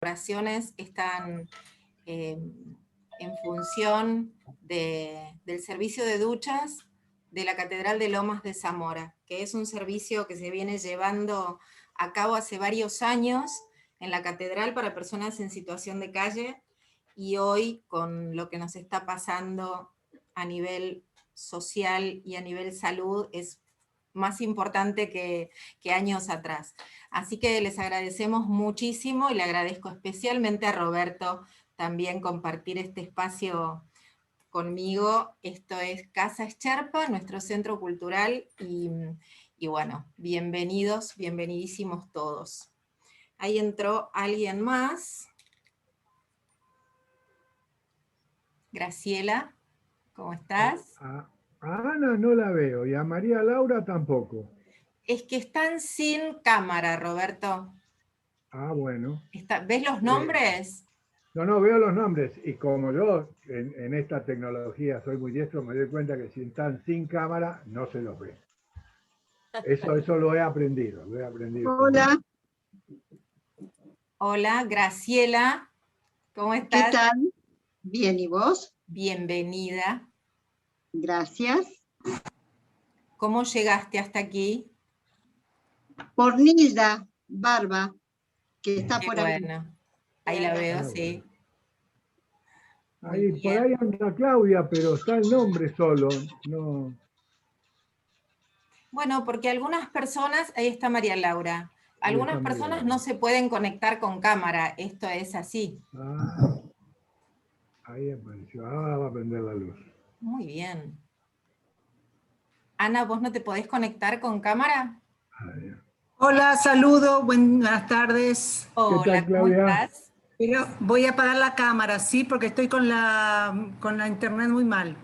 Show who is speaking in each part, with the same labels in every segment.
Speaker 1: oraciones están en función del servicio de duchas de la Catedral de Lomas de Zamora, que es un servicio que se viene llevando a cabo hace varios años en la catedral para personas en situación de calle, y hoy con lo que nos está pasando a nivel social y a nivel salud es más importante que años atrás. Así que les agradecemos muchísimo y le agradezco especialmente a Roberto también compartir este espacio conmigo. Esto es Casa Escherpa, nuestro centro cultural, y bueno, bienvenidos, bienvenidísimos todos. Ahí entró alguien más. Graciela, ¿cómo estás?
Speaker 2: A Ana no la veo y a María Laura tampoco.
Speaker 1: Es que están sin cámara, Roberto.
Speaker 2: Ah, bueno.
Speaker 1: ¿Ves los nombres?
Speaker 2: No veo los nombres, y como yo en esta tecnología soy muy diestro, me doy cuenta que si están sin cámara no se los ve. Eso lo he aprendido.
Speaker 3: Hola.
Speaker 1: Hola, Graciela, ¿cómo estás?
Speaker 3: ¿Qué tal? Bien, ¿y vos?
Speaker 1: Bienvenida.
Speaker 3: Gracias.
Speaker 1: ¿Cómo llegaste hasta aquí?
Speaker 3: Por Nilda Barba, que está
Speaker 1: Qué
Speaker 3: por ahí.
Speaker 1: bueno. Ahí la veo, sí.
Speaker 2: Ahí, por ahí anda Claudia, pero está el nombre solo. No.
Speaker 1: Bueno, porque algunas personas, ahí está María Laura, algunas personas no se pueden conectar con cámara, esto es así.
Speaker 2: Ah, ahí apareció, ahora va a prender la luz.
Speaker 1: Muy bien. Ana, ¿vos no te podés conectar con cámara?
Speaker 4: Hola, saludo, buenas tardes.
Speaker 1: Hola,
Speaker 2: ¿qué tal, Claudia?
Speaker 1: ¿cómo estás?
Speaker 4: Pero voy a apagar la cámara, ¿sí? Porque estoy con la internet muy mal.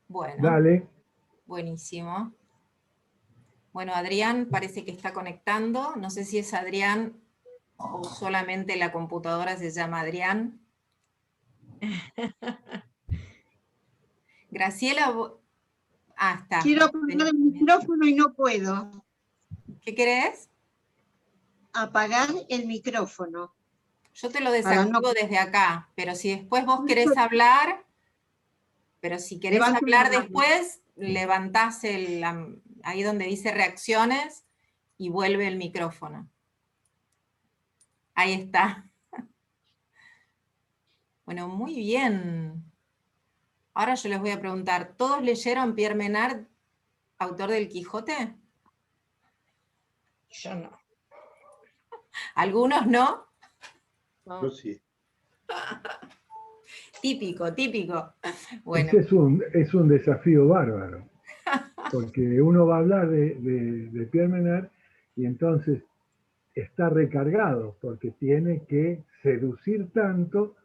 Speaker 1: Bueno.
Speaker 2: Dale.
Speaker 1: Buenísimo. Bueno, Adrián parece que está conectando. No sé si es Adrián o solamente la computadora se llama Adrián. Graciela, está.
Speaker 3: Quiero apagar el micrófono y no puedo.
Speaker 1: ¿Qué querés?
Speaker 3: Apagar el micrófono.
Speaker 1: Yo te lo desactivo desde acá, pero si después vos querés hablar, después, levantás ahí donde dice reacciones y vuelve el micrófono. Ahí está. Bueno, muy bien. Ahora yo les voy a preguntar, ¿todos leyeron Pierre Menard, autor del Quijote?
Speaker 5: Yo no.
Speaker 1: ¿Algunos no?
Speaker 5: Yo sí.
Speaker 1: Típico, típico. Bueno.
Speaker 2: Ese es un desafío bárbaro, porque uno va a hablar de Pierre Menard y entonces está recargado, porque tiene que seducir tanto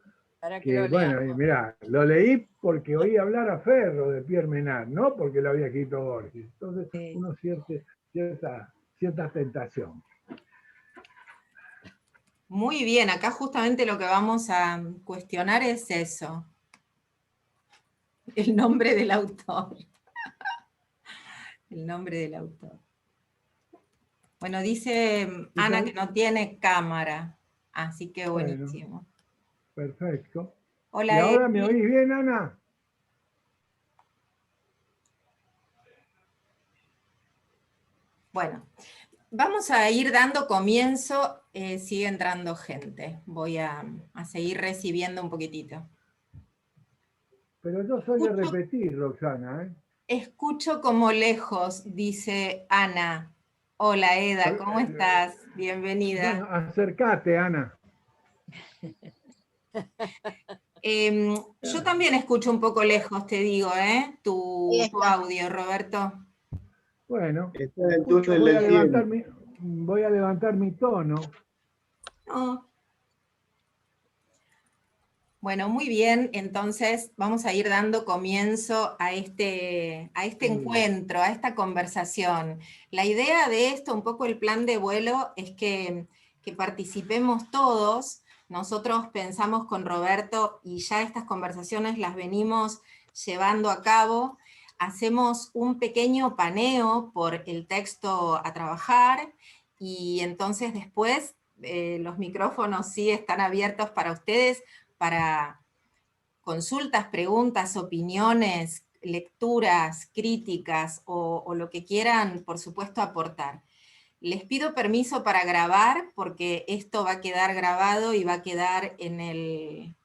Speaker 2: que bueno, mira, lo leí porque oí hablar a Ferro de Pierre Menard, no porque lo había escrito Borges. Entonces uno siente cierta tentación.
Speaker 1: Muy bien, acá justamente lo que vamos a cuestionar es eso. El nombre del autor. El nombre del autor. Bueno, dice Ana que no tiene cámara, así que buenísimo.
Speaker 2: Bueno, perfecto.
Speaker 1: Hola,
Speaker 2: ¿Y ahora me oís bien, Ana?
Speaker 1: Bueno, vamos a ir dando comienzo, sigue entrando gente. Voy a seguir recibiendo un poquitito.
Speaker 2: Pero yo soy de repetir, Roxana, ¿eh?
Speaker 1: Escucho como lejos, dice Ana. Hola, Eda, ¿cómo estás? Bienvenida.
Speaker 2: Bueno, acércate, Ana.
Speaker 1: Yo también escucho un poco lejos, te digo, tu audio, Roberto.
Speaker 2: Bueno, voy a levantar mi tono.
Speaker 1: No. Bueno, muy bien, entonces vamos a ir dando comienzo a este encuentro, a esta conversación. La idea de esto, un poco el plan de vuelo, es que participemos todos. Nosotros pensamos con Roberto, y ya estas conversaciones las venimos llevando a cabo, hacemos un pequeño paneo por el texto a trabajar, y entonces después los micrófonos sí están abiertos para ustedes, para consultas, preguntas, opiniones, lecturas, críticas o lo que quieran, por supuesto, aportar. Les pido permiso para grabar, porque esto va a quedar grabado y va a quedar en el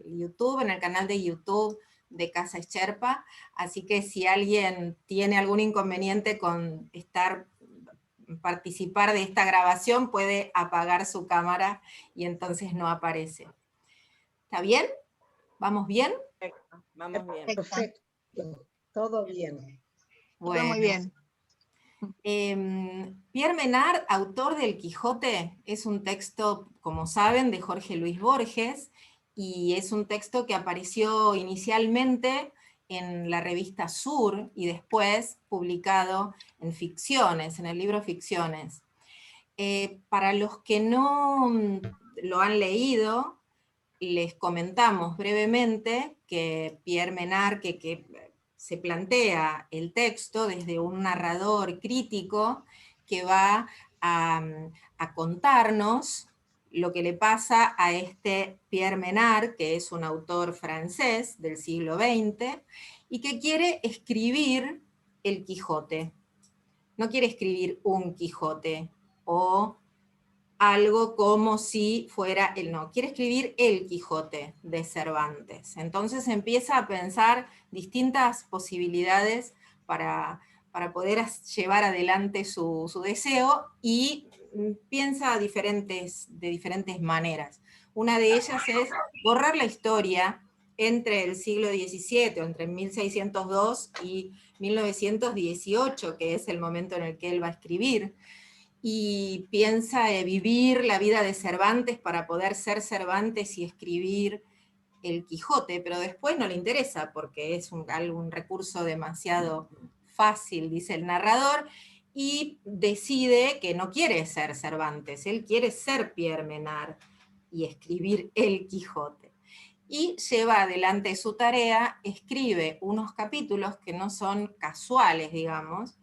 Speaker 1: YouTube, en el canal de YouTube de Casa Sherpa, así que si alguien tiene algún inconveniente con participar de esta grabación, puede apagar su cámara y entonces no aparece. ¿Está bien? ¿Vamos bien?
Speaker 6: Perfecto, vamos bien.
Speaker 3: Perfecto.
Speaker 5: Todo bien.
Speaker 1: Bueno.
Speaker 7: Muy bien.
Speaker 1: Pierre Menard, autor del Quijote, es un texto, como saben, de Jorge Luis Borges, y es un texto que apareció inicialmente en la revista Sur y después publicado en Ficciones, en el libro Ficciones. Para los que no lo han leído, les comentamos brevemente que Pierre Menard, que se plantea el texto desde un narrador crítico que va a contarnos lo que le pasa a este Pierre Menard, que es un autor francés del siglo XX, y que quiere escribir el Quijote. No quiere escribir un Quijote, o algo como si fuera quiere escribir el Quijote de Cervantes. Entonces empieza a pensar distintas posibilidades para poder llevar adelante su deseo, y piensa de diferentes maneras. Una de ellas es borrar la historia entre el siglo XVII, o entre 1602 y 1918, que es el momento en el que él va a escribir, y piensa vivir la vida de Cervantes para poder ser Cervantes y escribir el Quijote, pero después no le interesa porque es un recurso demasiado fácil, dice el narrador, y decide que no quiere ser Cervantes, él quiere ser Pierre Menard y escribir el Quijote. Y lleva adelante su tarea, escribe unos capítulos que no son casuales, digamos,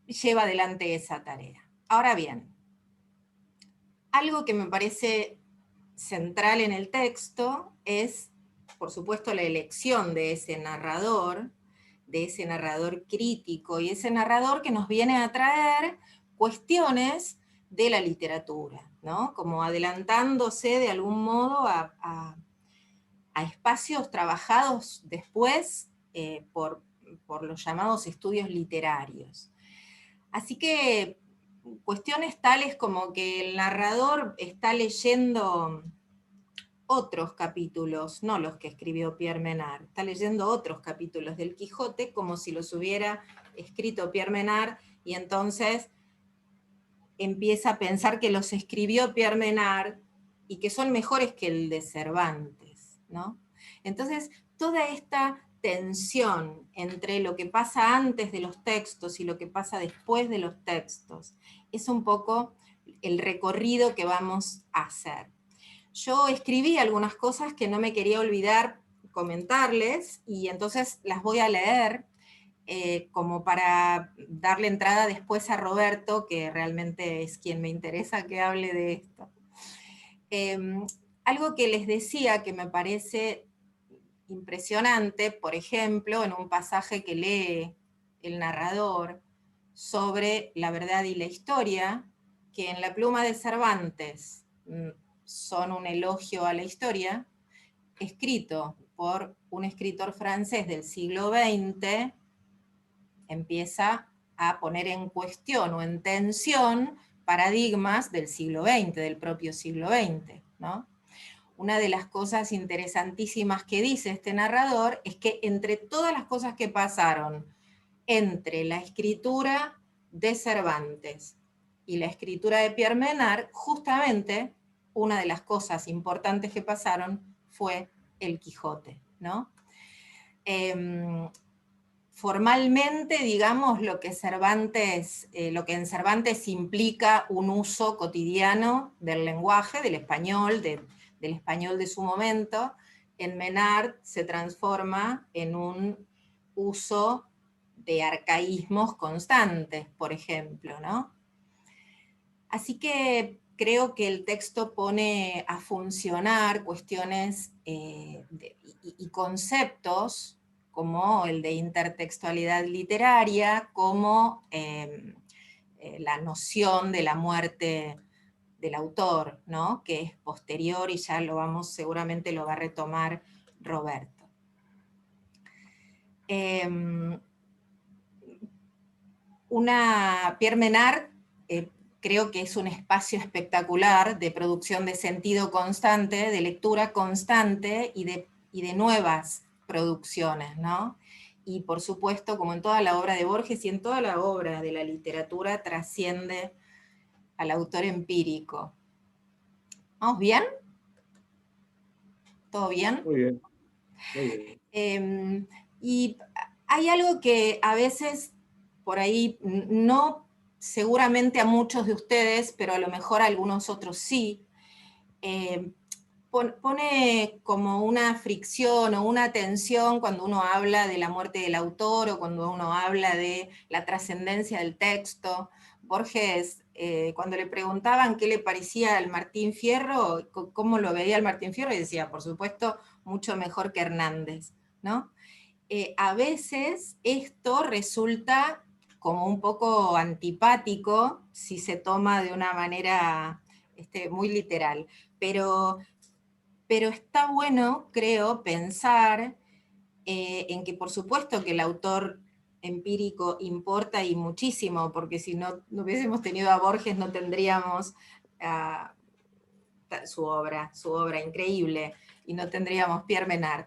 Speaker 1: lleva adelante esa tarea. Ahora bien, algo que me parece central en el texto es, por supuesto, la elección de ese narrador crítico, y ese narrador que nos viene a traer cuestiones de la literatura, ¿no? Como adelantándose de algún modo a espacios trabajados después por los llamados estudios literarios. Así que cuestiones tales como que el narrador está leyendo otros capítulos, no los que escribió Pierre Menard, está leyendo otros capítulos del Quijote como si los hubiera escrito Pierre Menard, y entonces empieza a pensar que los escribió Pierre Menard y que son mejores que el de Cervantes, ¿no? Entonces, toda esta tensión entre lo que pasa antes de los textos y lo que pasa después de los textos es un poco el recorrido que vamos a hacer. Yo escribí algunas cosas que no me quería olvidar comentarles, y entonces las voy a leer como para darle entrada después a Roberto, que realmente es quien me interesa que hable de esto. Algo que les decía que me parece impresionante, por ejemplo, en un pasaje que lee el narrador sobre la verdad y la historia, que en La pluma de Cervantes son un elogio a la historia, escrito por un escritor francés del siglo XX, empieza a poner en cuestión o en tensión paradigmas del siglo XX, del propio siglo XX, ¿no? Una de las cosas interesantísimas que dice este narrador es que entre todas las cosas que pasaron entre la escritura de Cervantes y la escritura de Pierre Menard, justamente una de las cosas importantes que pasaron fue el Quijote, ¿no? Formalmente, digamos, lo que en Cervantes implica un uso cotidiano del lenguaje, del español de su momento, en Menard se transforma en un uso de arcaísmos constantes, por ejemplo, ¿no? Así que creo que el texto pone a funcionar cuestiones y conceptos como el de intertextualidad literaria, como la noción de la muerte del autor, ¿no? Que es posterior y ya seguramente lo va a retomar Roberto. Pierre Menard creo que es un espacio espectacular de producción de sentido constante, de lectura constante y de nuevas producciones, ¿no? Y por supuesto, como en toda la obra de Borges y en toda la obra de la literatura, trasciende al autor empírico. ¿Vamos bien? ¿Todo bien?
Speaker 6: Muy bien, muy bien.
Speaker 1: Y hay algo que a veces, por ahí, no seguramente a muchos de ustedes, pero a lo mejor a algunos otros sí, pone como una fricción o una tensión cuando uno habla de la muerte del autor o cuando uno habla de la trascendencia del texto. Borges, cuando le preguntaban qué le parecía al Martín Fierro, cómo lo veía el Martín Fierro, y decía, por supuesto, mucho mejor que Hernández, ¿no? A veces esto resulta como un poco antipático si se toma de una manera muy literal, pero está bueno, creo, pensar en que por supuesto que el autor empírico importa y muchísimo, porque si no hubiésemos tenido a Borges no tendríamos su obra increíble, y no tendríamos Pierre Menard.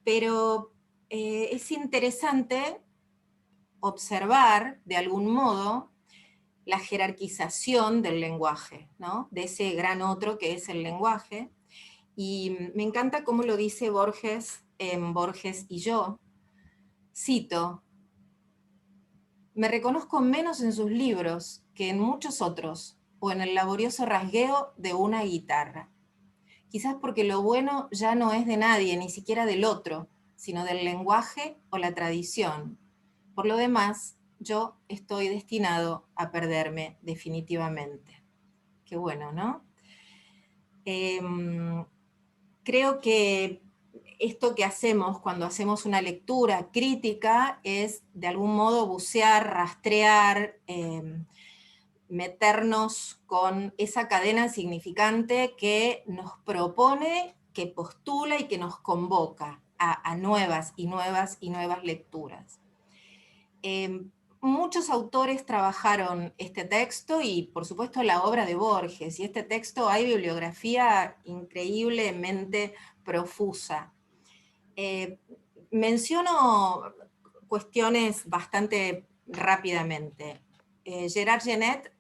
Speaker 1: Pero es interesante observar, de algún modo, la jerarquización del lenguaje, ¿no? De ese gran otro que es el lenguaje. Y me encanta cómo lo dice Borges en Borges y yo. Cito: me reconozco menos en sus libros que en muchos otros, o en el laborioso rasgueo de una guitarra. Quizás porque lo bueno ya no es de nadie, ni siquiera del otro, sino del lenguaje o la tradición. Por lo demás, yo estoy destinado a perderme definitivamente. Qué bueno, ¿no? Creo que esto que hacemos cuando hacemos una lectura crítica es de algún modo bucear, rastrear, meternos con esa cadena significante que nos propone, que postula y que nos convoca a nuevas y nuevas y nuevas lecturas. Muchos autores trabajaron este texto y por supuesto la obra de Borges, y este texto hay bibliografía increíblemente profusa. Menciono cuestiones bastante rápidamente. Gerard Genette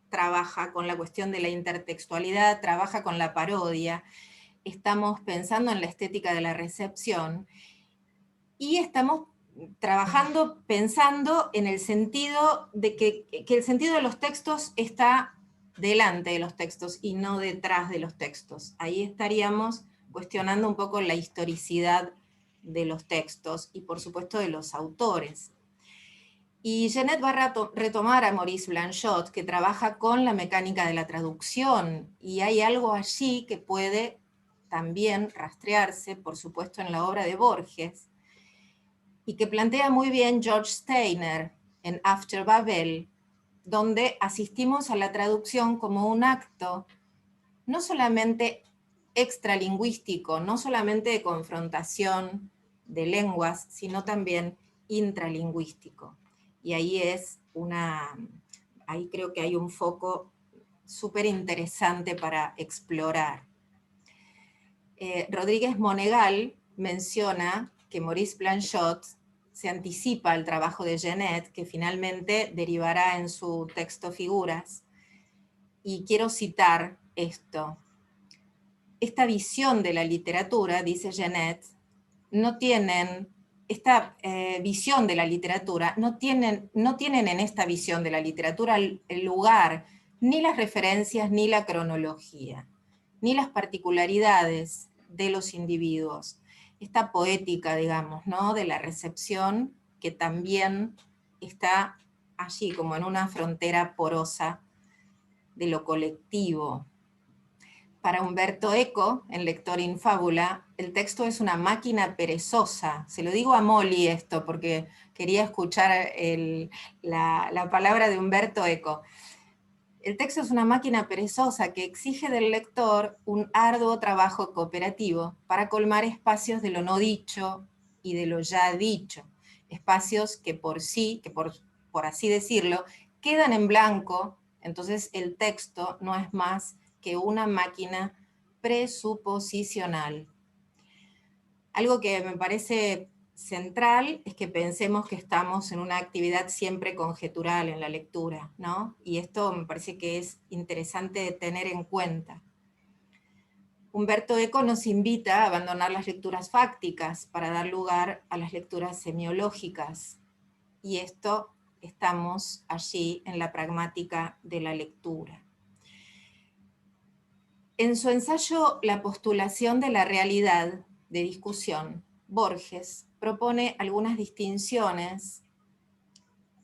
Speaker 1: trabaja con la cuestión de la intertextualidad, trabaja con la parodia, estamos pensando en la estética de la recepción, y estamos trabajando, pensando en el sentido de que el sentido de los textos está delante de los textos y no detrás de los textos. Ahí estaríamos cuestionando un poco la historicidad de los textos y por supuesto de los autores. Y Genette va a retomar a Maurice Blanchot, que trabaja con la mecánica de la traducción, y hay algo allí que puede también rastrearse, por supuesto, en la obra de Borges, y que plantea muy bien George Steiner en After Babel, donde asistimos a la traducción como un acto no solamente extralingüístico, no solamente de confrontación de lenguas, sino también intralingüístico. Y ahí ahí creo que hay un foco súper interesante para explorar. Rodríguez Monegal menciona que Maurice Blanchot se anticipa al trabajo de Genette, que finalmente derivará en su texto Figuras. Y quiero citar esto: esta visión de la literatura, dice Genette, esta visión de la literatura, no tienen en esta visión de la literatura el lugar, ni las referencias, ni la cronología, ni las particularidades de los individuos. Esta poética, digamos, ¿no?, de la recepción, que también está allí como en una frontera porosa de lo colectivo. Para Umberto Eco, en Lector in Fábula, el texto es una máquina perezosa. Se lo digo a Molly esto, porque quería escuchar la palabra de Umberto Eco. El texto es una máquina perezosa que exige del lector un arduo trabajo cooperativo para colmar espacios de lo no dicho y de lo ya dicho. Espacios que por así decirlo, quedan en blanco. Entonces el texto no es más que una máquina presuposicional. Algo que me parece central es que pensemos que estamos en una actividad siempre conjetural en la lectura, ¿no? Y esto me parece que es interesante tener en cuenta. Umberto Eco nos invita a abandonar las lecturas fácticas para dar lugar a las lecturas semiológicas. Y esto estamos allí en la pragmática de la lectura. En su ensayo La postulación de la realidad de discusión, Borges propone algunas distinciones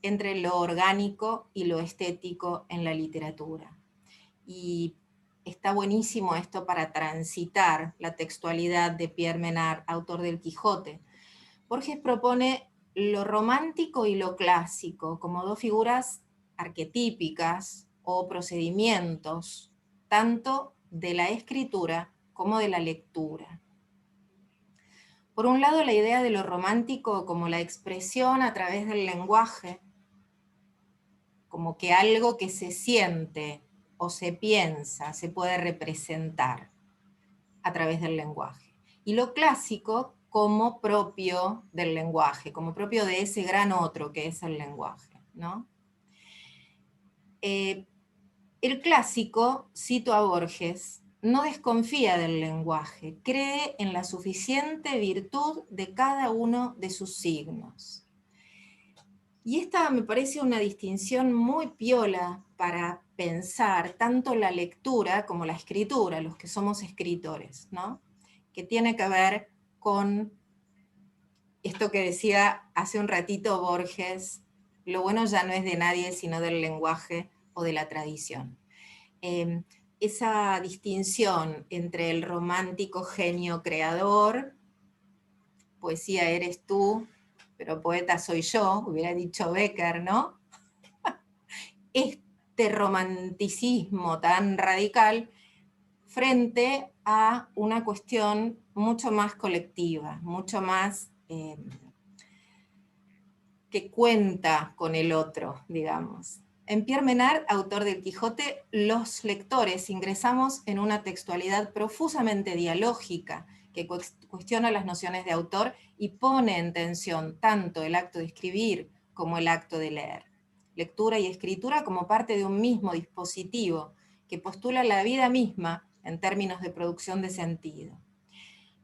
Speaker 1: entre lo orgánico y lo estético en la literatura. Y está buenísimo esto para transitar la textualidad de Pierre Menard, autor del Quijote. Borges propone lo romántico y lo clásico como dos figuras arquetípicas o procedimientos, tanto de la escritura como de la lectura. Por un lado, la idea de lo romántico como la expresión a través del lenguaje, como que algo que se siente o se piensa se puede representar a través del lenguaje. Y lo clásico como propio del lenguaje, como propio de ese gran otro que es el lenguaje, ¿no? El clásico, cito a Borges, no desconfía del lenguaje, cree en la suficiente virtud de cada uno de sus signos. Y esta me parece una distinción muy piola para pensar tanto la lectura como la escritura, los que somos escritores, ¿no? Que tiene que ver con esto que decía hace un ratito Borges, lo bueno ya no es de nadie sino del lenguaje o de la tradición. Esa distinción entre el romántico genio creador, poesía eres tú, pero poeta soy yo, hubiera dicho Becker, ¿no? Este romanticismo tan radical frente a una cuestión mucho más colectiva, mucho más que cuenta con el otro, digamos. En Pierre Menard, autor del Quijote, los lectores ingresamos en una textualidad profusamente dialógica que cuestiona las nociones de autor y pone en tensión tanto el acto de escribir como el acto de leer. Lectura y escritura como parte de un mismo dispositivo que postula la vida misma en términos de producción de sentido.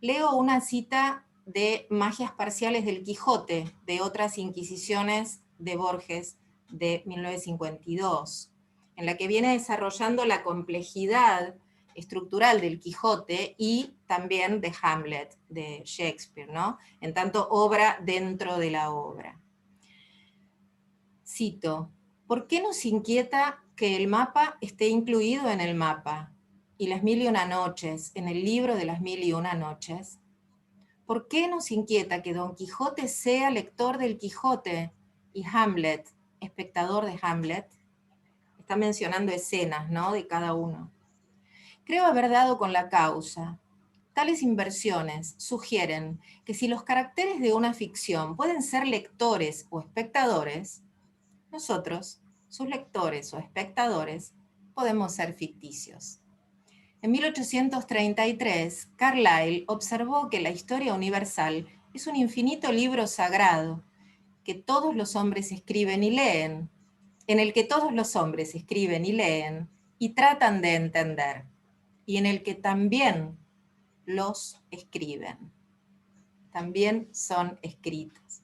Speaker 1: Leo una cita de Magias parciales del Quijote, de otras inquisiciones de Borges, de 1952, en la que viene desarrollando la complejidad estructural del Quijote y también de Hamlet, de Shakespeare, ¿no? En tanto obra dentro de la obra. Cito, ¿por qué nos inquieta que el mapa esté incluido en el mapa y las 1001 noches en el libro de las 1001 noches? ¿Por qué nos inquieta que Don Quijote sea lector del Quijote y Hamlet, espectador de Hamlet? Está mencionando escenas, ¿no?, de cada uno. Creo haber dado con la causa. Tales inversiones sugieren que si los caracteres de una ficción pueden ser lectores o espectadores, nosotros, sus lectores o espectadores, podemos ser ficticios. En 1833, Carlyle observó que la historia universal es un infinito libro sagrado, que todos los hombres escriben y leen, en el que todos los hombres escriben y leen y tratan de entender, y en el que también los escriben. También son escritos.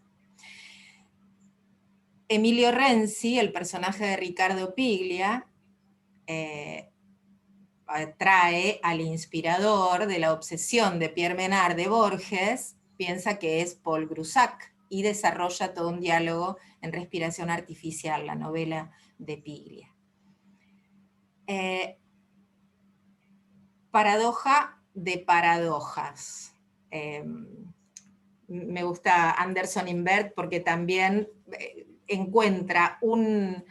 Speaker 1: Emilio Renzi, el personaje de Ricardo Piglia, trae al inspirador de la obsesión de Pierre Menard de Borges, piensa que es Paul Grusac, y desarrolla todo un diálogo en Respiración artificial, la novela de Piglia. Paradoja de paradojas. Me gusta Anderson Invert porque también encuentra un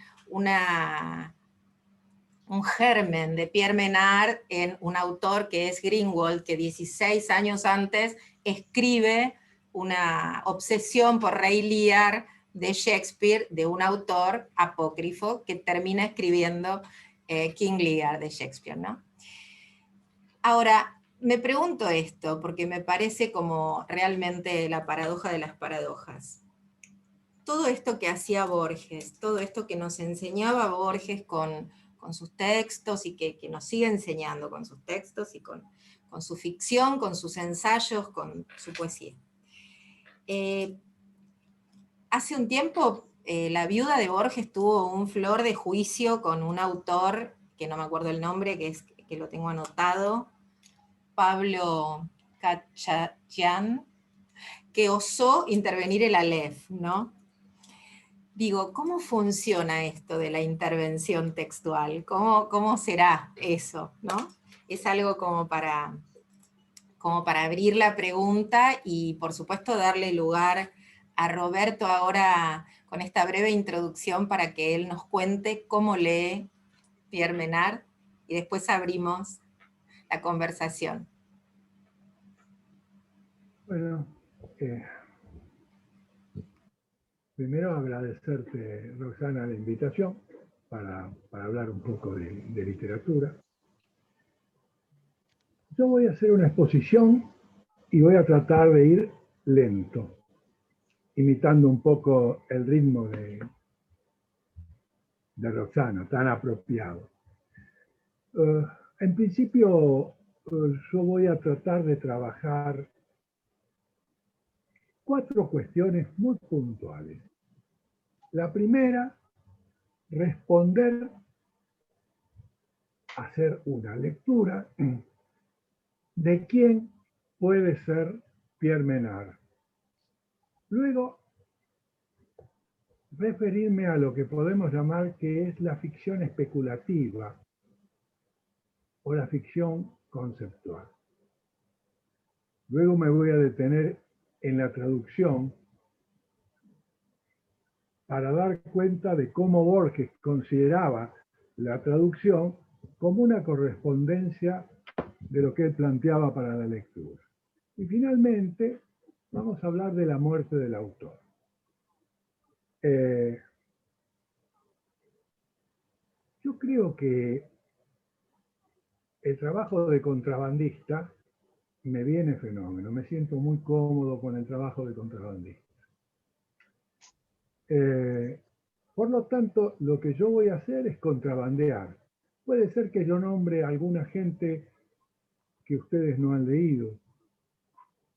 Speaker 1: germen de Pierre Menard en un autor que es Greenwald, que 16 años antes escribe una obsesión por Rey Lear de Shakespeare, de un autor apócrifo que termina escribiendo King Lear de Shakespeare, ¿no? Ahora, me pregunto esto, porque me parece como realmente la paradoja de las paradojas. Todo esto que hacía Borges, todo esto que nos enseñaba Borges con sus textos y que nos sigue enseñando con sus textos y con su ficción, con sus ensayos, con su poesía. Hace un tiempo la viuda de Borges tuvo un flor de juicio con un autor, que no me acuerdo el nombre, que lo tengo anotado, Pablo Kachayán, que osó intervenir el Aleph, ¿no? Digo, ¿cómo funciona esto de la intervención textual? ¿Cómo será eso, no? Es algo como para abrir la pregunta y, por supuesto, darle lugar a Roberto ahora con esta breve introducción para que él nos cuente cómo lee Pierre Menard y después abrimos la conversación.
Speaker 2: Bueno, primero agradecerte, Roxana, la invitación para hablar un poco de literatura. Yo voy a hacer una exposición y voy a tratar de ir lento, imitando un poco el ritmo de Roxana, tan apropiado. En principio, yo voy a tratar de trabajar 4 cuestiones muy puntuales. La primera, responder, hacer una lectura de quién puede ser Pierre Menard. Luego, referirme a lo que podemos llamar que es la ficción especulativa o la ficción conceptual. Luego me voy a detener en la traducción para dar cuenta de cómo Borges consideraba la traducción como una correspondencia de lo que él planteaba para la lectura. Y finalmente, vamos a hablar de la muerte del autor. Yo creo que el trabajo de contrabandista me viene fenómeno, me siento muy cómodo con el trabajo de contrabandista. Por lo tanto, lo que yo voy a hacer es contrabandear. Puede ser que yo nombre a alguna gente que ustedes no han leído,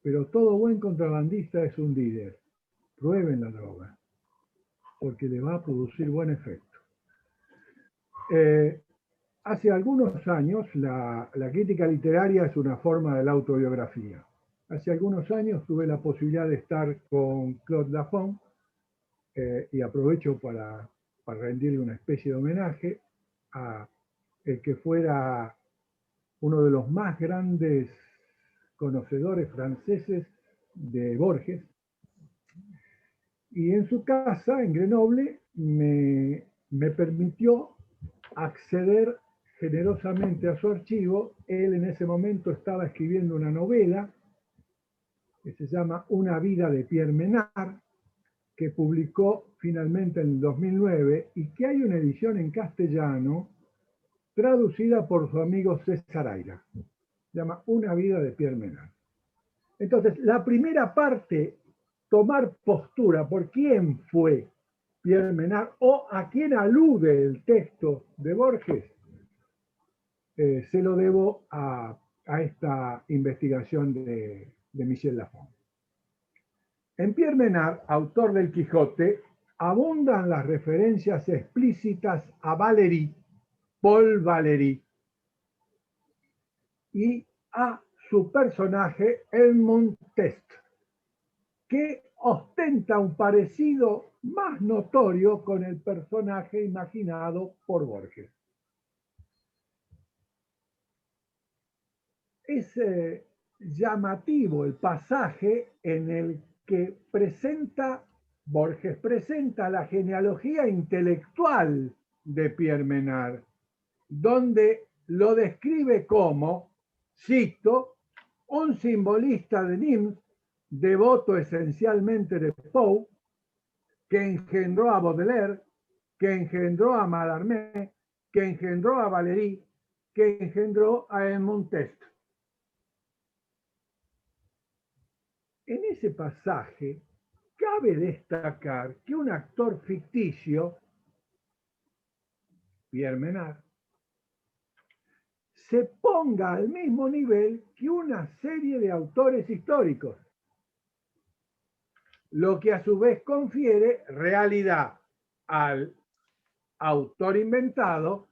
Speaker 2: pero todo buen contrabandista es un líder. Prueben la droga, porque le va a producir buen efecto. Hace algunos años, la crítica literaria es una forma de la autobiografía. Hace algunos años tuve la posibilidad de estar con Claude Lafon, y aprovecho para rendirle una especie de homenaje a el que fuera uno de los más grandes conocedores franceses de Borges. Y en su casa, en Grenoble, me permitió acceder generosamente a su archivo. Él en ese momento estaba escribiendo una novela que se llama Una vida de Pierre Menard, que publicó finalmente en el 2009 y que hay una edición en castellano traducida por su amigo César Aira. Se llama Una vida de Pierre Menard. Entonces, la primera parte, tomar postura por quién fue Pierre Menard o a quién alude el texto de Borges, se lo debo a esta investigación de Michel Lafon. En Pierre Menard, autor del Quijote, abundan las referencias explícitas a Valéry, Paul Valéry, y a su personaje Edmond Test, que ostenta un parecido más notorio con el personaje imaginado por Borges. es llamativo el pasaje en el que Borges presenta la genealogía intelectual de Pierre Menard, donde lo describe como, cito, un simbolista de Nîmes, devoto esencialmente de Poe, que engendró a Baudelaire, que engendró a Mallarmé, que engendró a Valéry, que engendró a Edmond Test. En ese pasaje cabe destacar que un actor ficticio, Pierre Menard, se ponga al mismo nivel que una serie de autores históricos, lo que a su vez confiere realidad al autor inventado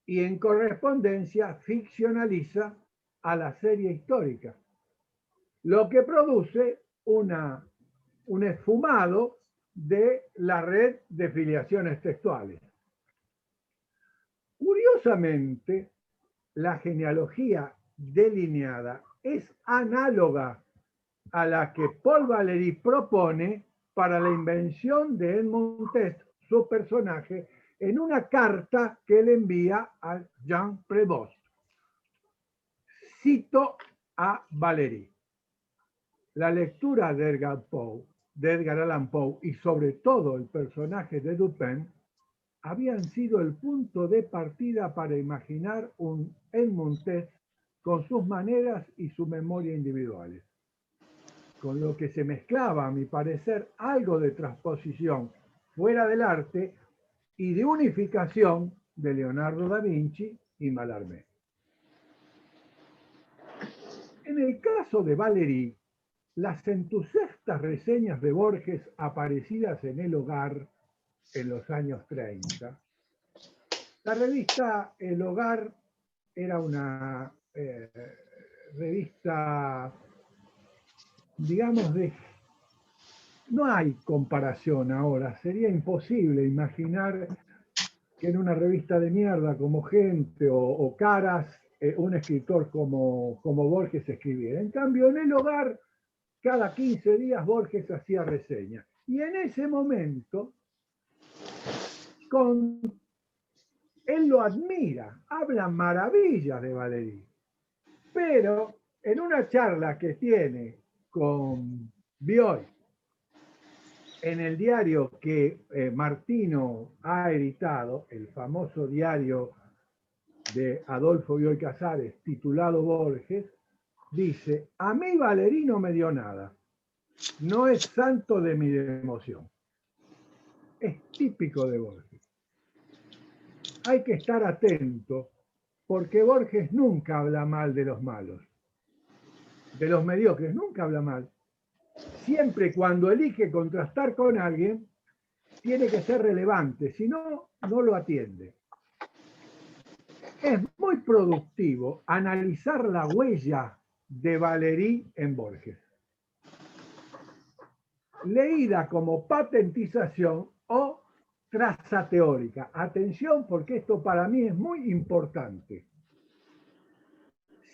Speaker 2: y en correspondencia ficcionaliza a la serie histórica, lo que produce un esfumado de la red de filiaciones textuales. Curiosamente, la genealogía delineada es análoga a la que Paul Valéry propone para la invención de Edmond Test, su personaje, en una carta que él envía a Jean Prévost. Cito a Valéry: la lectura de Edgar Allan Poe y sobre todo el personaje de Dupin habían sido el punto de partida para imaginar un Edmond Test con sus maneras y su memoria individuales, con lo que se mezclaba, a mi parecer, algo de transposición fuera del arte y de unificación de Leonardo da Vinci y Mallarmé. En el caso de Valéry, las entusiastas reseñas de Borges aparecidas en El Hogar en los años 30, la revista El Hogar era una revista, digamos, no hay comparación ahora, sería imposible imaginar que en una revista de mierda como Gente o Caras, un escritor como Borges escribiera. En cambio, en El Hogar, cada 15 días Borges hacía reseña. Y en ese momento, él lo admira, habla maravillas de Valéry. Pero en una charla que tiene con Bioy, en el diario que Martino ha editado, el famoso diario de Adolfo Bioy Casares, titulado Borges, dice: a mí Valéry no me dio nada, no es santo de mi devoción. Es típico de Borges. Hay que estar atento, porque Borges nunca habla mal de los malos, de los mediocres, nunca habla mal. Siempre cuando elige contrastar con alguien, tiene que ser relevante, si no, no lo atiende. Es muy productivo analizar la huella de Valéry en Borges, leída como patentización o traza teórica. Atención, porque esto para mí es muy importante.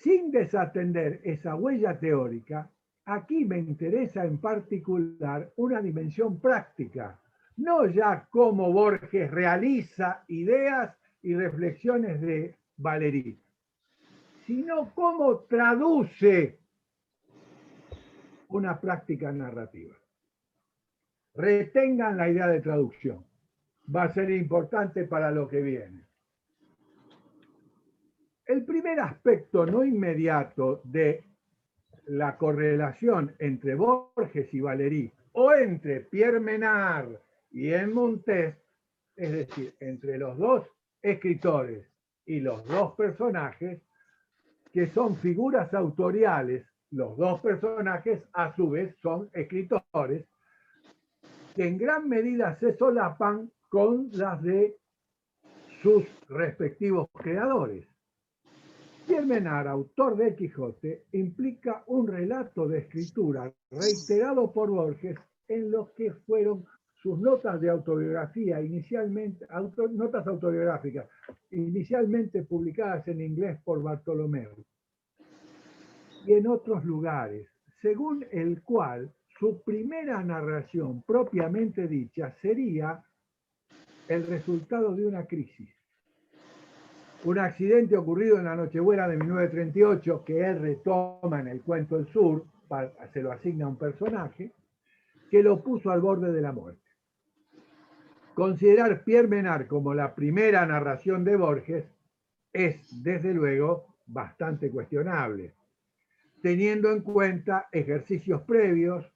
Speaker 2: Sin desatender esa huella teórica, aquí me interesa en particular una dimensión práctica, no ya cómo Borges realiza ideas y reflexiones de Valéry, sino cómo traduce una práctica narrativa. Retengan la idea de traducción, va a ser importante para lo que viene. El primer aspecto no inmediato de la correlación entre Borges y Valéry, o entre Pierre Menard y Edmond Test, es decir, entre los dos escritores y los dos personajes, que son figuras autoriales, los dos personajes a su vez son escritores, que en gran medida se solapan con las de sus respectivos creadores. Pierre Menard, autor de El Quijote, implica un relato de escritura reiterado por Borges en los que fueron sus notas de autobiografía, notas autobiográficas, inicialmente publicadas en inglés por Bartolomeu, y en otros lugares, según el cual su primera narración propiamente dicha sería el resultado de una crisis. Un accidente ocurrido en la Nochebuena de 1938, que él retoma en el cuento El Sur, se lo asigna a un personaje, que lo puso al borde de la muerte. Considerar Pierre Menard como la primera narración de Borges es, desde luego, bastante cuestionable, teniendo en cuenta ejercicios previos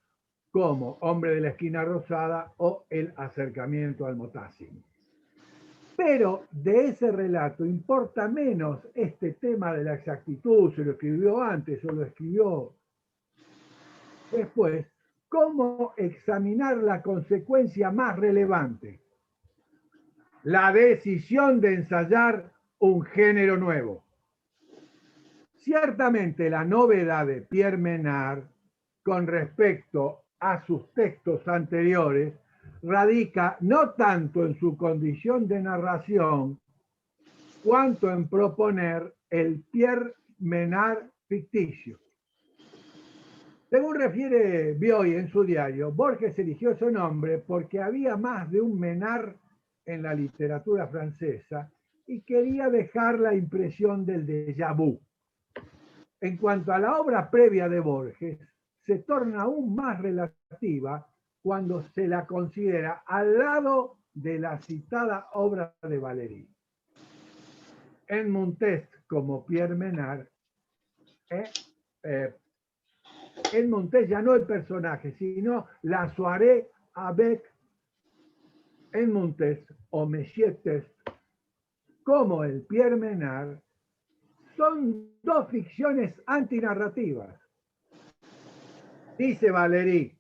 Speaker 2: como Hombre de la Esquina Rosada o El acercamiento al Motassin. Pero de ese relato importa menos este tema de la exactitud, se lo escribió antes o lo escribió después, cómo examinar la consecuencia más relevante, la decisión de ensayar un género nuevo. Ciertamente la novedad de Pierre Menard con respecto a sus textos anteriores radica no tanto en su condición de narración, cuanto en proponer el Pierre Menard ficticio. Según refiere Bioy en su diario, Borges eligió ese nombre porque había más de un Menard en la literatura francesa y quería dejar la impresión del déjà vu. En cuanto a la obra previa de Borges, se torna aún más relativa cuando se la considera al lado de la citada obra de Valéry. En Montest, como Pierre Menard, en Montest ya no el personaje, sino la soirée avec en Montest o Monsieur Test, como el Pierre Menard, son dos ficciones antinarrativas. Dice Valéry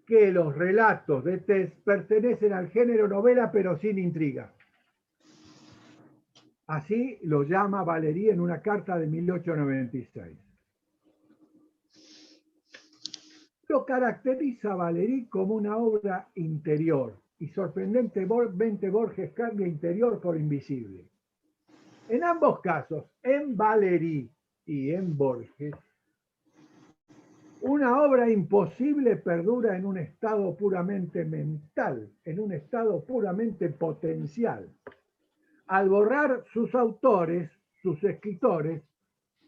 Speaker 2: que los relatos de Test pertenecen al género novela pero sin intriga. Así lo llama Valéry en una carta de 1896. Lo caracteriza Valéry como una obra interior y sorprendentemente Borges cambia interior por invisible. En ambos casos, en Valéry y en Borges, una obra imposible perdura en un estado puramente mental, en un estado puramente potencial. Al borrar sus autores, sus escritores,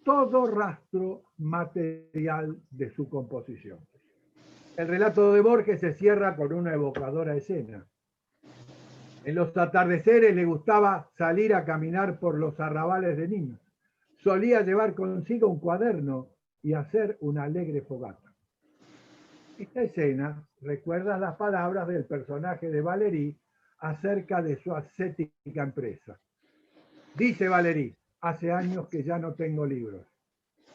Speaker 2: todo rastro material de su composición. El relato de Borges se cierra con una evocadora escena. En los atardeceres le gustaba salir a caminar por los arrabales de Nimes. Solía llevar consigo un cuaderno y hacer una alegre fogata. Esta escena recuerda las palabras del personaje de Valéry acerca de su ascética empresa. Dice Valéry, hace años que ya no tengo libros.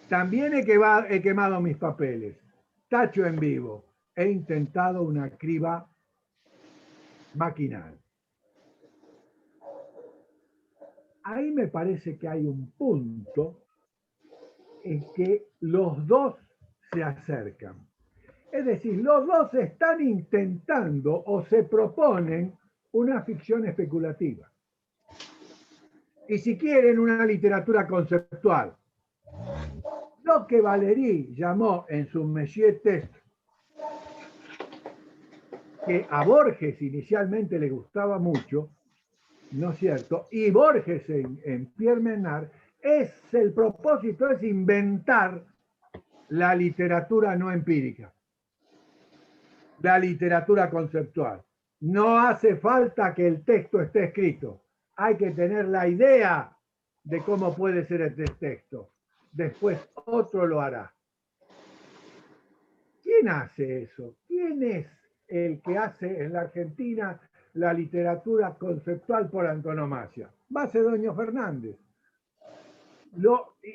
Speaker 2: También he quemado mis papeles, tacho en vivo, he intentado una criba maquinal. Ahí me parece que hay un punto en que los dos se acercan. Es decir, los dos están intentando o se proponen una ficción especulativa. Y si quieren, una literatura conceptual. Lo que Valéry llamó en su Monsieur Test, que a Borges inicialmente le gustaba mucho, ¿no es cierto? Y Borges en Pierre Menard, el propósito es inventar la literatura no empírica, la literatura conceptual. No hace falta que el texto esté escrito, hay que tener la idea de cómo puede ser este texto. Después otro lo hará. ¿Quién hace eso? ¿Quién es el que hace en la Argentina la literatura conceptual por antonomasia? Macedonio Fernández.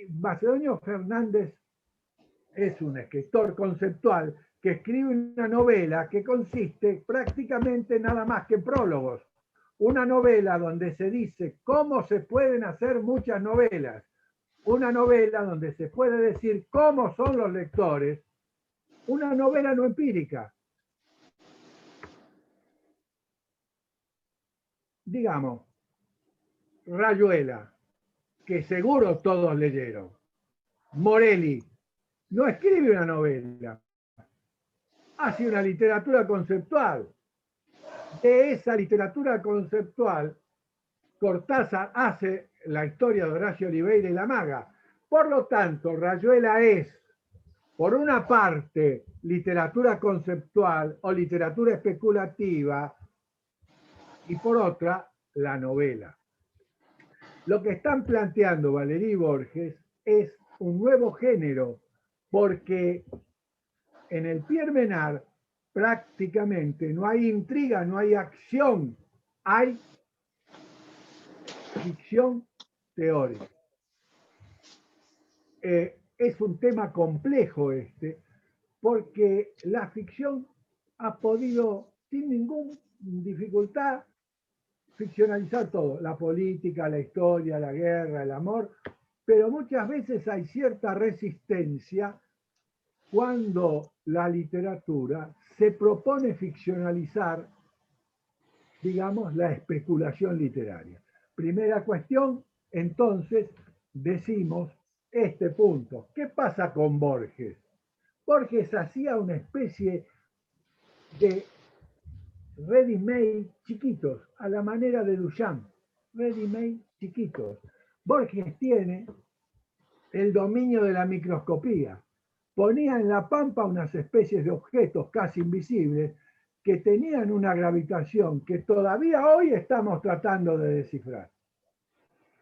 Speaker 2: Macedonio Fernández es un escritor conceptual que escribe una novela que consiste prácticamente nada más que en prólogos. Una novela donde se dice cómo se pueden hacer muchas novelas. Una novela donde se puede decir cómo son los lectores. Una novela no empírica. digamos, Rayuela, que seguro todos leyeron. Morelli no escribe una novela, hace una literatura conceptual. De esa literatura conceptual, Cortázar hace la historia de Horacio Oliveira y la maga. Por lo tanto, Rayuela es, por una parte, literatura conceptual o literatura especulativa, y por otra, la novela. Lo que están planteando Valéry y Borges es un nuevo género, porque en el Pierre Menard prácticamente no hay intriga, no hay acción, hay ficción teórica. Es un tema complejo este, porque la ficción ha podido, sin ninguna dificultad, ficcionalizar todo, la política, la historia, la guerra, el amor, pero muchas veces hay cierta resistencia cuando la literatura se propone ficcionalizar, digamos, la especulación literaria. Primera cuestión, entonces, decimos este punto. ¿Qué pasa con Borges? Borges hacía una especie de ready-made chiquitos, a la manera de Duchamp, ready-made chiquitos. Borges tiene el dominio de la microscopía. Ponía en la pampa unas especies de objetos casi invisibles que tenían una gravitación que todavía hoy estamos tratando de descifrar.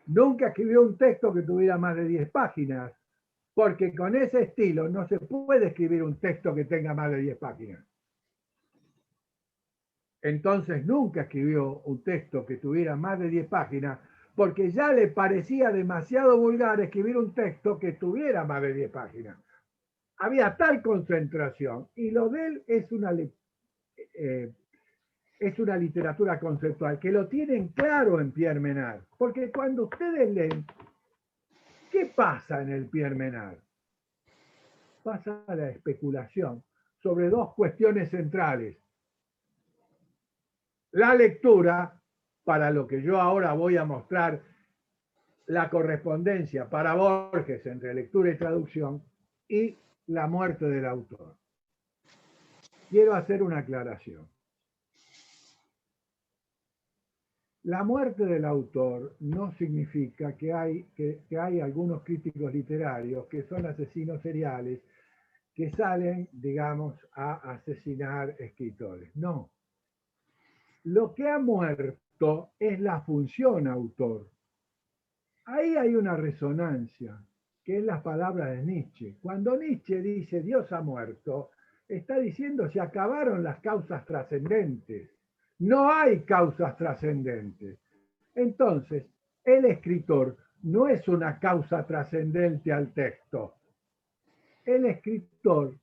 Speaker 2: Nunca escribió un texto que tuviera más de 10 páginas, porque con ese estilo no se puede escribir un texto que tenga más de 10 páginas. Entonces nunca escribió un texto que tuviera más de 10 páginas, porque ya le parecía demasiado vulgar escribir un texto que tuviera más de 10 páginas. Había tal concentración, y lo de él es una literatura conceptual, que lo tienen claro en Pierre Menard, porque cuando ustedes leen, ¿qué pasa en el Pierre Menard? Pasa la especulación sobre dos cuestiones centrales. La lectura, para lo que yo ahora voy a mostrar la correspondencia para Borges entre lectura y traducción, y la muerte del autor. Quiero hacer una aclaración. La muerte del autor no significa que hay algunos críticos literarios que son asesinos seriales que salen, digamos, a asesinar escritores. No. Lo que ha muerto es la función autor. Ahí hay una resonancia, que es la palabra de Nietzsche. Cuando Nietzsche dice Dios ha muerto, está diciendo se acabaron las causas trascendentes. No hay causas trascendentes. Entonces, el escritor no es una causa trascendente al texto. El escritor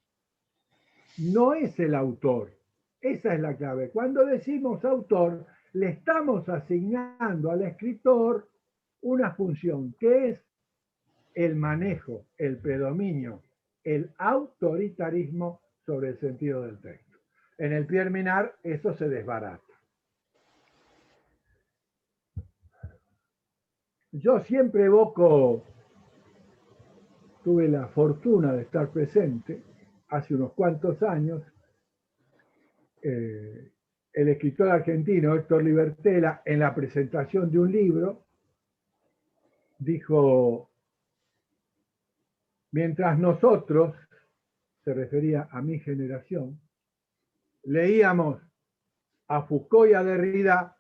Speaker 2: no es el autor. Esa es la clave. Cuando decimos autor, le estamos asignando al escritor una función que es el manejo, el predominio, el autoritarismo sobre el sentido del texto. En el Pierre Menard eso se desbarata. Yo siempre evoco, tuve la fortuna de estar presente hace unos cuantos años, el escritor argentino Héctor Libertela, en la presentación de un libro, dijo, mientras nosotros, se refería a mi generación, leíamos a Foucault y a Derrida,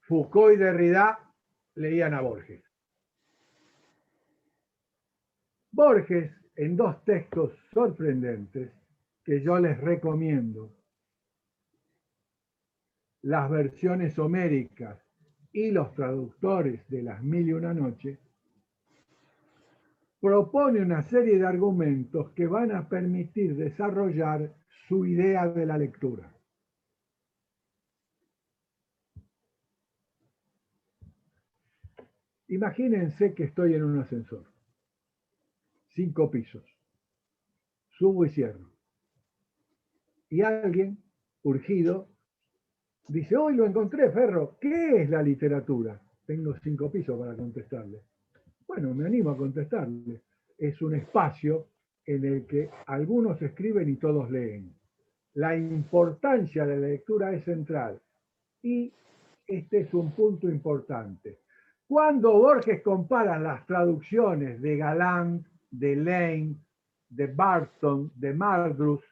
Speaker 2: Foucault y Derrida leían a Borges. Borges, en dos textos sorprendentes que yo les recomiendo, las versiones homéricas y los traductores de Las Mil y una Noche, propone una serie de argumentos que van a permitir desarrollar su idea de la lectura. Imagínense que estoy en un ascensor, 5 pisos, subo y cierro, y alguien, urgido, Dice, hoy lo encontré, Ferro. ¿Qué es la literatura? Tengo 5 pisos para contestarle. Bueno, me animo a contestarle. Es un espacio en el que algunos escriben y todos leen. La importancia de la lectura es central. Y este es un punto importante. Cuando Borges compara las traducciones de Galland, de Lane, de Barton, de Mardrus,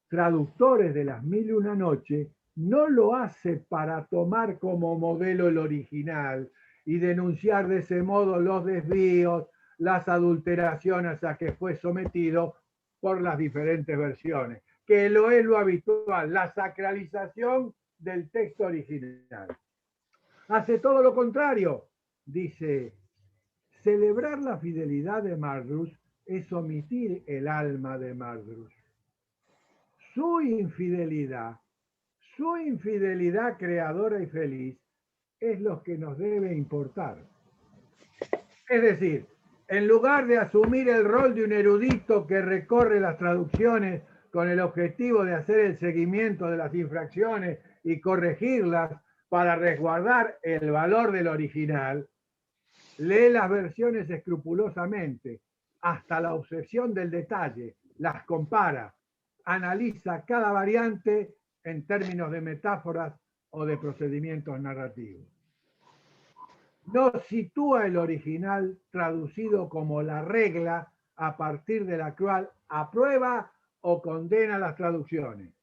Speaker 2: traductores de Las Mil y una Noche, no lo hace para tomar como modelo el original y denunciar de ese modo los desvíos, las adulteraciones a que fue sometido por las diferentes versiones, que lo es lo habitual, la sacralización del texto original. Hace todo lo contrario, dice, celebrar la fidelidad de Mardrus es omitir el alma de Mardrus. Su infidelidad creadora y feliz, es lo que nos debe importar. Es decir, en lugar de asumir el rol de un erudito que recorre las traducciones con el objetivo de hacer el seguimiento de las infracciones y corregirlas para resguardar el valor del original, lee las versiones escrupulosamente, hasta la obsesión del detalle, las compara, analiza cada variante en términos de metáforas o de procedimientos narrativos. No sitúa el original traducido como la regla a partir de la cual aprueba o condena las traducciones,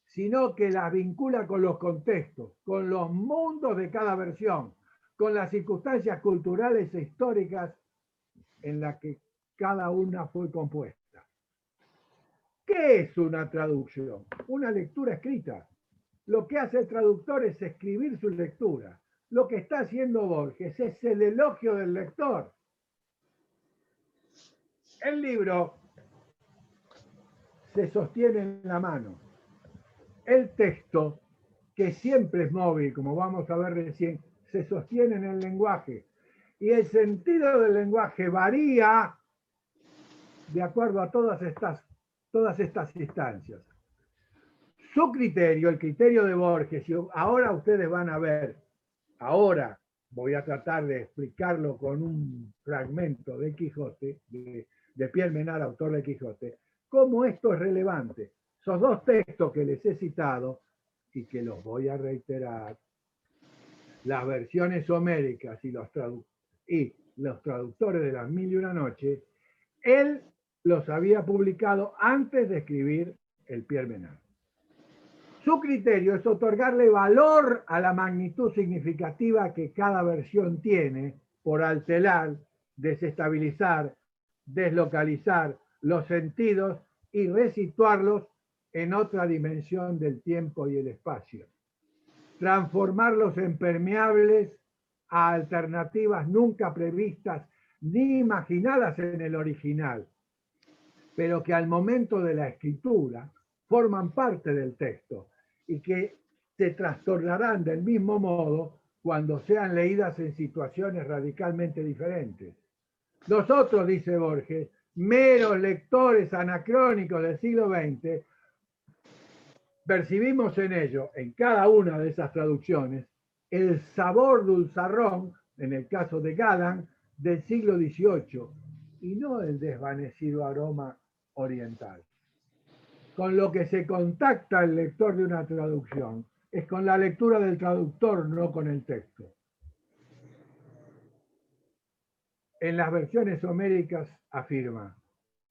Speaker 2: sino que las vincula con los contextos, con los mundos de cada versión, con las circunstancias culturales e históricas en las que cada una fue compuesta. ¿Qué es una traducción? Una lectura escrita. Lo que hace el traductor es escribir su lectura. Lo que está haciendo Borges es el elogio del lector. El libro se sostiene en la mano. El texto, que siempre es móvil, como vamos a ver recién, se sostiene en el lenguaje. Y el sentido del lenguaje varía de acuerdo a todas estas instancias. Su criterio, el criterio de Borges, y ahora ustedes van a ver, ahora voy a tratar de explicarlo con un fragmento de Quijote, de Pierre Menard, autor de Quijote, cómo esto es relevante. Esos 2 textos que les he citado, y que los voy a reiterar, las versiones homéricas y los traductores de Las Mil y una Noche, él los había publicado antes de escribir el Pierre Menard. Su criterio es otorgarle valor a la magnitud significativa que cada versión tiene por alterar, desestabilizar, deslocalizar los sentidos y resituarlos en otra dimensión del tiempo y el espacio. Transformarlos en permeables a alternativas nunca previstas ni imaginadas en el original, pero que al momento de la escritura forman parte del texto y que se trastornarán del mismo modo cuando sean leídas en situaciones radicalmente diferentes. Nosotros, dice Borges, meros lectores anacrónicos del siglo XX, percibimos en ello, en cada una de esas traducciones, el sabor dulzarrón, en el caso de Galland, del siglo XVIII, y no el desvanecido aroma oriental. Con lo que se contacta el lector de una traducción es con la lectura del traductor, no con el texto. En las versiones homéricas afirma,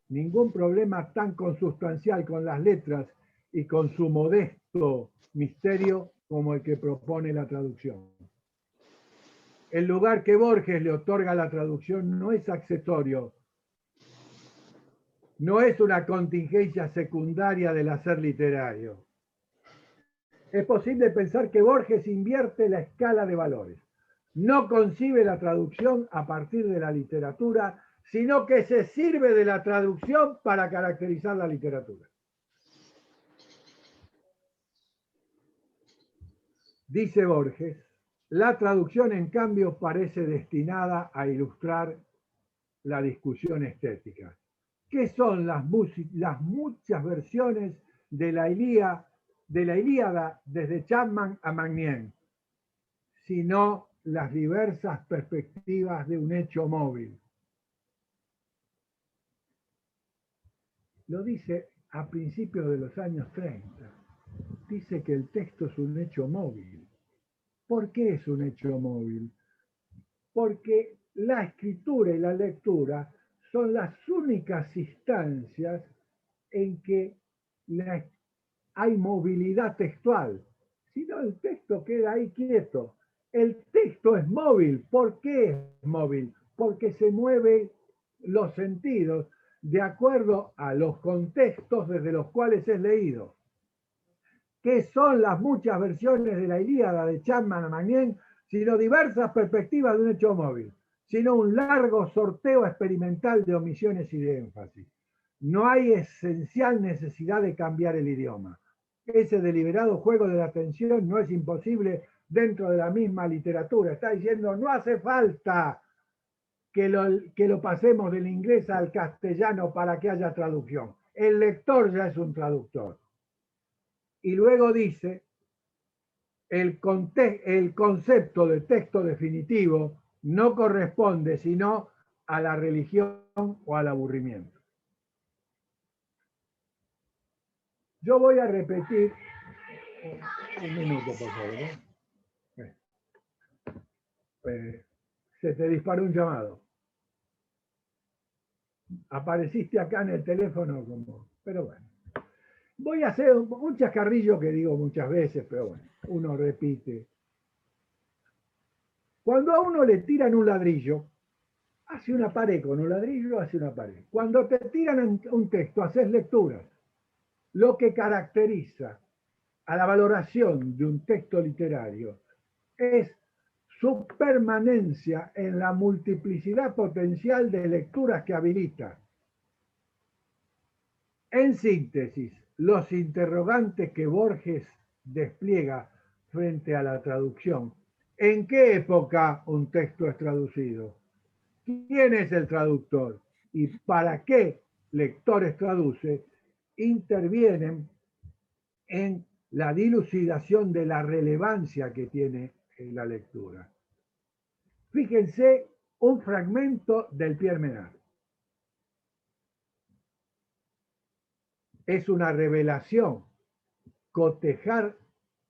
Speaker 2: ningún problema tan consustancial con las letras y con su modesto misterio como el que propone la traducción. El lugar que Borges le otorga a la traducción no es accesorio, no es una contingencia secundaria del hacer literario. Es posible pensar que Borges invierte la escala de valores. No concibe la traducción a partir de la literatura, sino que se sirve de la traducción para caracterizar la literatura. Dice Borges, la traducción en cambio parece destinada a ilustrar la discusión estética. ¿Qué son las muchas versiones de la Ilíada de la Ilíada desde Chapman a Magnier, sino las diversas perspectivas de un hecho móvil. Lo dice a principios de los años 30. Dice que el texto es un hecho móvil. ¿Por qué es un hecho móvil? Porque la escritura y la lectura son las únicas instancias en que hay movilidad textual. Si no, el texto queda ahí quieto. El texto es móvil. ¿Por qué es móvil? Porque se mueven los sentidos de acuerdo a los contextos desde los cuales es leído. ¿Qué son las muchas versiones de la Ilíada de Chapman a Magnier, sino diversas perspectivas de un hecho móvil, sino un largo sorteo experimental de omisiones y de énfasis? No hay esencial necesidad de cambiar el idioma. Ese deliberado juego de la atención no es imposible dentro de la misma literatura. Está diciendo, no hace falta que lo pasemos del inglés al castellano para que haya traducción. El lector ya es un traductor. Y luego dice, el concepto de texto definitivo no corresponde sino a la religión o al aburrimiento. Yo voy a repetir, un minuto por favor, se te disparó un llamado. Apareciste acá en el teléfono como, pero bueno. Voy a hacer un chascarrillo que digo muchas veces, pero bueno, uno repite. Cuando a uno le tiran un ladrillo, hace una pared, con un ladrillo hace una pared. Cuando te tiran un texto, haces lecturas. Lo que caracteriza a la valoración de un texto literario es su permanencia en la multiplicidad potencial de lecturas que habilita. En síntesis, los interrogantes que Borges despliega frente a la traducción. ¿En qué época un texto es traducido? ¿Quién es el traductor? ¿Y para qué lectores traduce? Intervienen en la dilucidación de la relevancia que tiene la lectura. Fíjense un fragmento del Pierre Menard. Es una revelación cotejar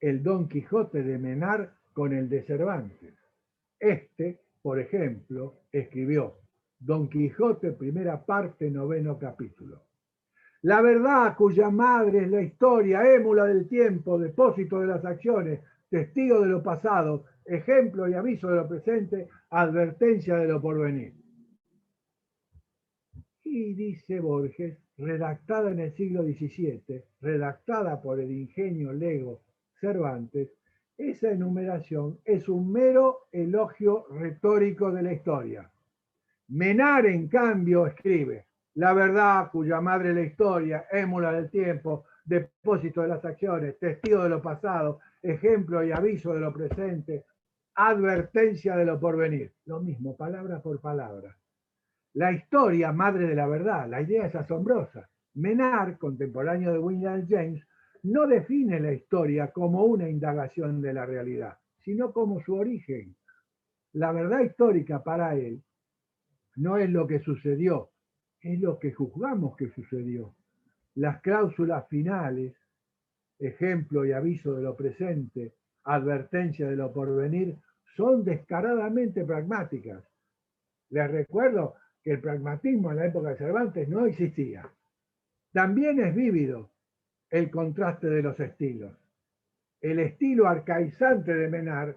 Speaker 2: el Don Quijote de Menard con el de Cervantes. Por ejemplo, escribió Don Quijote, primera parte, 9º capítulo. La verdad cuya madre es la historia, émula del tiempo, depósito de las acciones, testigo de lo pasado, ejemplo y aviso de lo presente, advertencia de lo porvenir. Y dice Borges, redactada en el siglo XVII, redactada por el ingenio lego Cervantes, esa enumeración es un mero elogio retórico de la historia. Menard, en cambio, escribe, la verdad cuya madre es la historia, émula del tiempo, depósito de las acciones, testigo de lo pasado, ejemplo y aviso de lo presente, advertencia de lo porvenir. Lo mismo, palabra por palabra. La historia, madre de la verdad, la idea es asombrosa. Menard, contemporáneo de William James, no define la historia como una indagación de la realidad, sino como su origen. La verdad histórica para él no es lo que sucedió, es lo que juzgamos que sucedió. Las cláusulas finales, ejemplo y aviso de lo presente, advertencia de lo porvenir, son descaradamente pragmáticas. Les recuerdo que el pragmatismo en la época de Cervantes no existía. También es vívido el contraste de los estilos. El estilo arcaizante de Menard,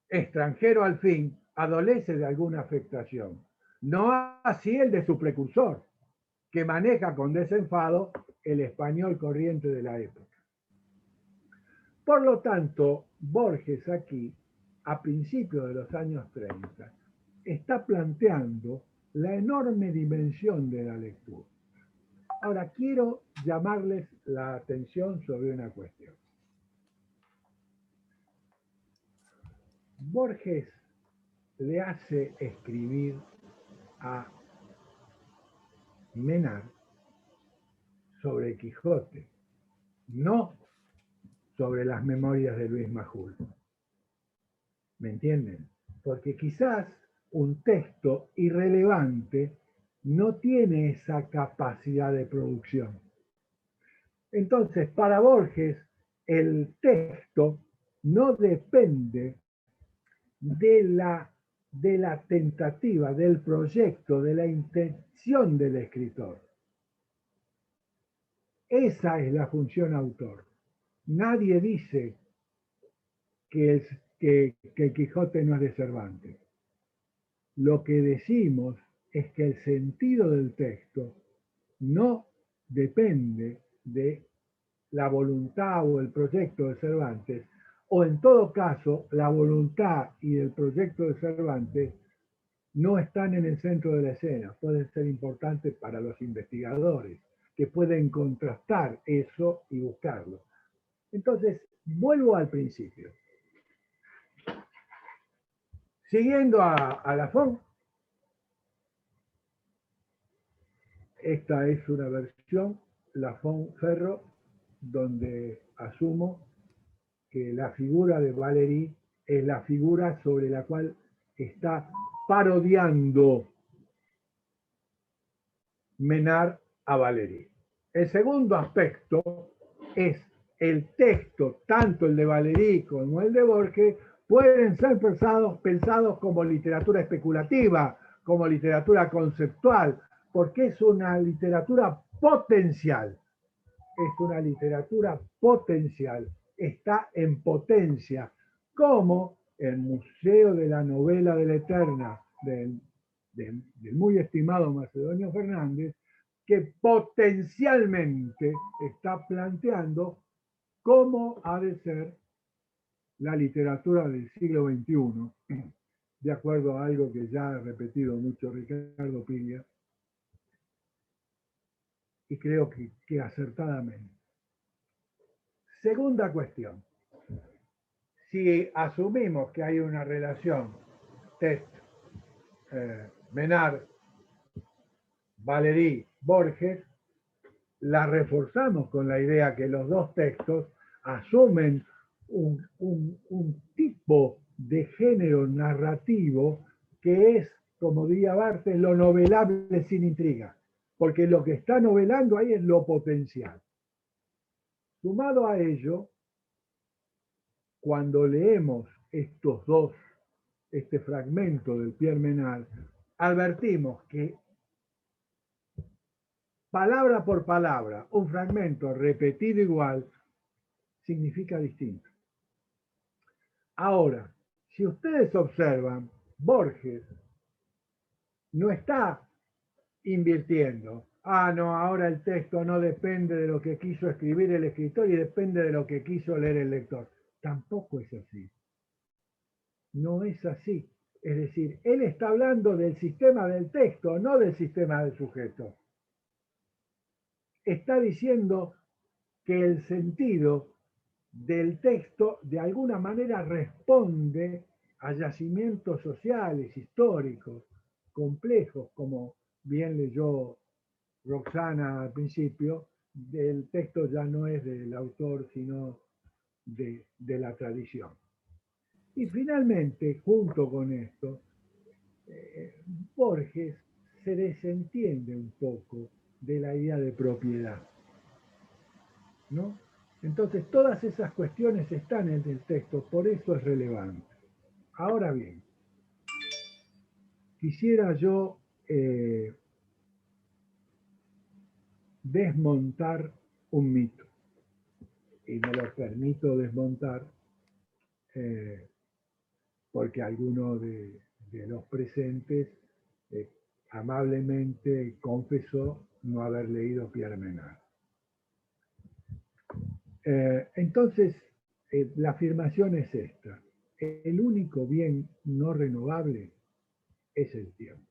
Speaker 2: extranjero al fin, adolece de alguna afectación. No así el de su precursor, que maneja con desenfado el español corriente de la época. Por lo tanto, Borges aquí, a principios de los años 30, está planteando la enorme dimensión de la lectura. Ahora, quiero llamarles la atención sobre una cuestión. Borges le hace escribir a Menard sobre Quijote, no sobre las memorias de Luis Majul. ¿Me entienden? Porque quizás un texto irrelevante no tiene esa capacidad de producción. Entonces, para Borges, el texto no depende de la tentativa, del proyecto, de la intención del escritor. Esa es la función autor. Nadie dice que el Quijote no es de Cervantes. Lo que decimos es que el sentido del texto no depende de la voluntad o el proyecto de Cervantes, o en todo caso, la voluntad y el proyecto de Cervantes no están en el centro de la escena. Pueden ser importantes para los investigadores, que pueden contrastar eso y buscarlo. Entonces, vuelvo al principio. Siguiendo a Lafon, esta es una versión Lafon Ferro, donde asumo que la figura de Valéry es la figura sobre la cual está parodiando Menard a Valéry. El segundo aspecto es el texto, tanto el de Valéry como el de Borges, pueden ser pensados como literatura especulativa, como literatura conceptual, porque es una literatura potencial. Es una literatura potencial, está en potencia, como el Museo de la Novela de la Eterna del muy estimado Macedonio Fernández, que potencialmente está planteando cómo ha de ser la literatura del siglo XXI, de acuerdo a algo que ya ha repetido mucho Ricardo Piria, y creo que acertadamente. Segunda cuestión. Si asumimos que hay una relación Menard, Valéry, Borges, la reforzamos con la idea que los dos textos asumen un tipo de género narrativo que es, como diría Barthes, lo novelable sin intriga, porque lo que está novelando ahí es lo potencial. Sumado a ello, cuando leemos este fragmento del Pierre Menard, advertimos que palabra por palabra, un fragmento repetido igual, significa distinto. Ahora, si ustedes observan, Borges no está invirtiendo. No, ahora el texto no depende de lo que quiso escribir el escritor y depende de lo que quiso leer el lector. Tampoco es así. No es así. Es decir, él está hablando del sistema del texto, no del sistema del sujeto. Está diciendo que el sentido del texto de alguna manera responde a yacimientos sociales, históricos, complejos, como bien leyó Roxana al principio. El texto ya no es del autor, sino de la tradición. Y finalmente, junto con esto, Borges se desentiende un poco de la idea de propiedad, ¿no? Entonces, todas esas cuestiones están en el texto, por eso es relevante. Ahora bien, quisiera yo desmontar un mito, y me lo permito desmontar porque alguno de los presentes amablemente confesó no haber leído Pierre Menard. Entonces, la afirmación es esta: el único bien no renovable es el tiempo.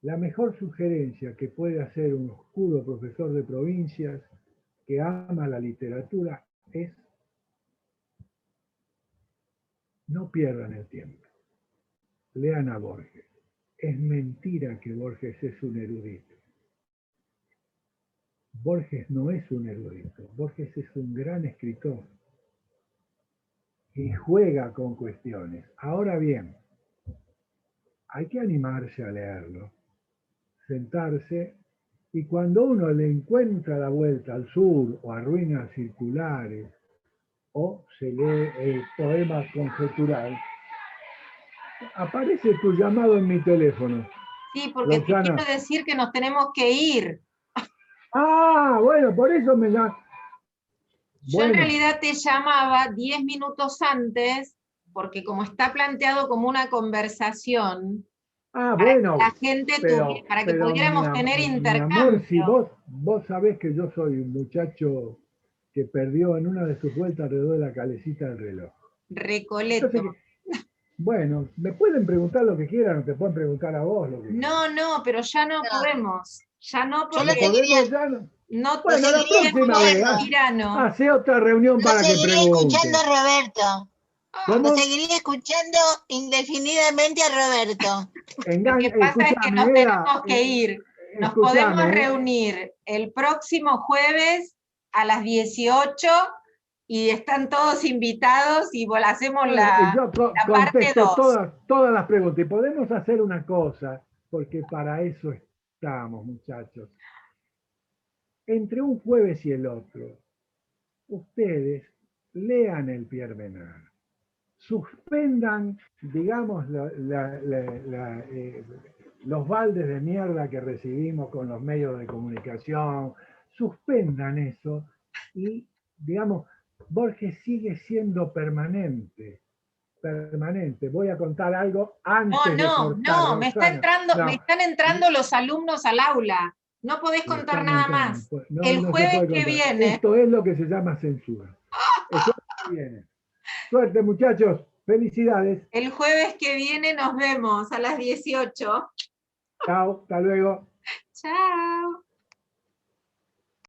Speaker 2: La mejor sugerencia que puede hacer un oscuro profesor de provincias que ama la literatura es: no pierdan el tiempo. Lean a Borges. Es mentira que Borges es un erudito. Borges no es un erudito, Borges es un gran escritor y juega con cuestiones. Ahora bien, hay que animarse a leerlo, sentarse, y cuando uno le encuentra la vuelta al sur o a ruinas circulares, o se lee el poema conjetural, aparece tu llamado en mi teléfono.
Speaker 1: Sí, porque te
Speaker 2: Roxana.
Speaker 1: quiero decir que nos tenemos que ir.
Speaker 2: Ah, bueno, por eso me da...
Speaker 1: Yo en realidad te llamaba 10 minutos antes, porque como está planteado como una conversación,
Speaker 2: bueno,
Speaker 1: la gente para que pudiéramos tener
Speaker 2: mi amor, si
Speaker 1: intercambio.
Speaker 2: vos sabés que yo soy un muchacho que perdió en una de sus vueltas alrededor de la calecita del reloj.
Speaker 1: Recoleto.
Speaker 2: Bueno, me pueden preguntar lo que quieran, o te pueden preguntar a vos lo que quieran.
Speaker 1: No, pero ya no podemos. Ya no, porque no
Speaker 2: bueno, la próxima vez, hace otra reunión para que pregunte.
Speaker 7: Escuchando a Roberto.
Speaker 2: ¿Cómo?
Speaker 7: Lo seguiría escuchando indefinidamente a Roberto.
Speaker 1: Lo que pasa es que nos tenemos que ir. Nos podemos reunir el próximo jueves a las 18 y están todos invitados y hacemos la parte 2.
Speaker 2: Todas las preguntas. Y podemos hacer una cosa, porque para eso estamos, muchachos. Entre un jueves y el otro, ustedes lean el Pierre Menard. Suspendan, digamos, los baldes de mierda que recibimos con los medios de comunicación, suspendan eso y, digamos, Borges sigue siendo permanente. Voy a contar algo antes de cortar.
Speaker 1: Me están entrando los alumnos al aula. No podés contar nada más. El jueves que viene.
Speaker 2: Esto es lo que se llama censura. El jueves que viene. Suerte, muchachos. Felicidades.
Speaker 1: El jueves que viene nos vemos a las 18.
Speaker 2: Chao, hasta luego.
Speaker 1: Chao.